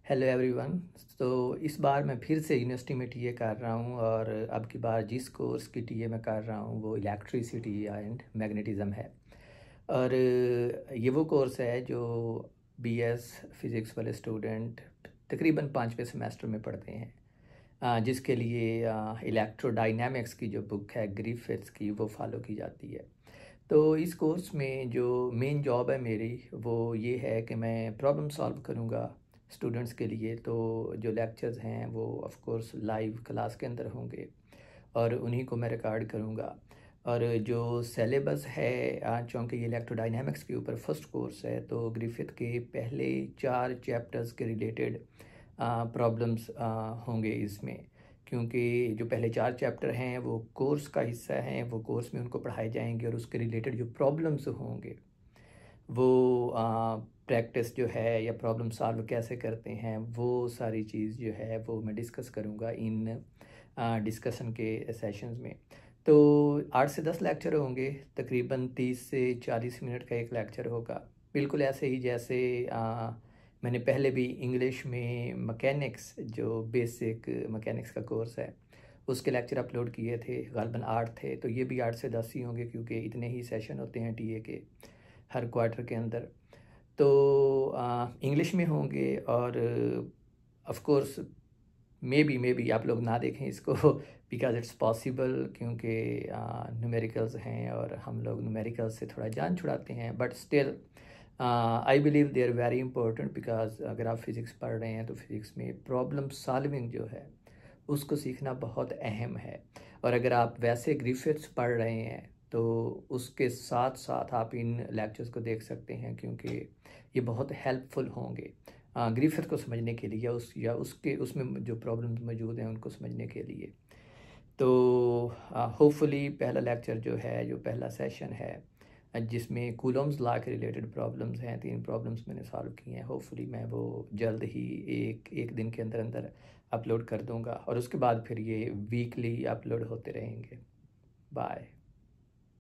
Hello everyone. तो इस बार मैं फिर से यूनिवर्सिटी में टीए कर रहा हूँ और अब की बार जिस कोर्स की टीए मैं कर रहा हूँ वो इलेक्ट्रिसिटी एंड मैग्नेटिज़म है। और ये वो कोर्स है जो बीएस फिज़िक्स वाले स्टूडेंट तकरीबन 5वें सेमेस्टर में पढ़ते हैं, जिसके लिए इलेक्ट्रोडायनामिक्स की जो बुक है ग्रिफिथ्स की वो फॉलो की जाती है। तो इस कोर्स में जो मेन जॉब है मेरी वो ये है कि मैं प्रॉब्लम सॉल्व करूँगा स्टूडेंट्स के लिए। तो जो लेक्चर्स हैं वो ऑफ कोर्स लाइव क्लास के अंदर होंगे और उन्हीं को मैं रिकॉर्ड करूँगा। और जो सिलेबस है, चूँकि ये इलेक्ट्रोडायनामिक्स के ऊपर फर्स्ट कोर्स है, तो ग्रिफिथ के पहले 4 चैप्टर्स के रिलेटेड प्रॉब्लम्स होंगे इसमें। क्योंकि जो पहले 4 चैप्टर हैं वो कोर्स का हिस्सा हैं, वो कोर्स में उनको पढ़ाए जाएंगे और उसके रिलेटेड जो प्रॉब्लम्स होंगे वो प्रैक्टिस जो है या प्रॉब्लम सॉल्व कैसे करते हैं वो सारी चीज़ जो है वो मैं डिस्कस करूँगा इन डिस्कशन के सेशंस में। तो 8 से 10 लेक्चर होंगे, तकरीबन 30 से 40 मिनट का एक लेक्चर होगा। बिल्कुल ऐसे ही जैसे मैंने पहले भी इंग्लिश में मैकेनिक्स, जो बेसिक मैकेनिक्स का कोर्स है, उसके लेक्चर अपलोड किए थे, ग़ालिबन 8 थे। तो ये भी 8 से 10 ही होंगे क्योंकि इतने ही सेशन होते हैं टीए के हर क्वार्टर के अंदर। तो इंग्लिश में होंगे और ऑफ कोर्स मे बी आप लोग ना देखें इसको बिकॉज इट्स पॉसिबल, क्योंकि न्यूमेरिकल्स हैं और हम लोग न्यूमेरिकल्स से थोड़ा जान छुड़ाते हैं। But still I believe they are very important, because अगर आप फिज़िक्स पढ़ रहे हैं तो फिज़िक्स में प्रॉब्लम सॉल्विंग जो है उसको सीखना बहुत अहम है। और अगर आप वैसे ग्रिफिथ्स पढ़ रहे हैं तो उसके साथ साथ आप इन लेक्चर्स को देख सकते हैं, क्योंकि ये बहुत हेल्पफुल होंगे ग्रिफिथ को समझने के लिए या उसके उसमें जो प्रॉब्लम्स मौजूद हैं उनको समझने के लिए। तो होपफुली पहला लेक्चर जो है, जो पहला सेशन है, जिसमें कूलम्स लॉ के रिलेटेड प्रॉब्लम्स हैं, 3 प्रॉब्लम्स मैंने सॉल्व किए हैं, होपफुली मैं वो जल्द ही एक दिन के अंदर अंदर अपलोड कर दूंगा और उसके बाद फिर ये वीकली अपलोड होते रहेंगे। बाय।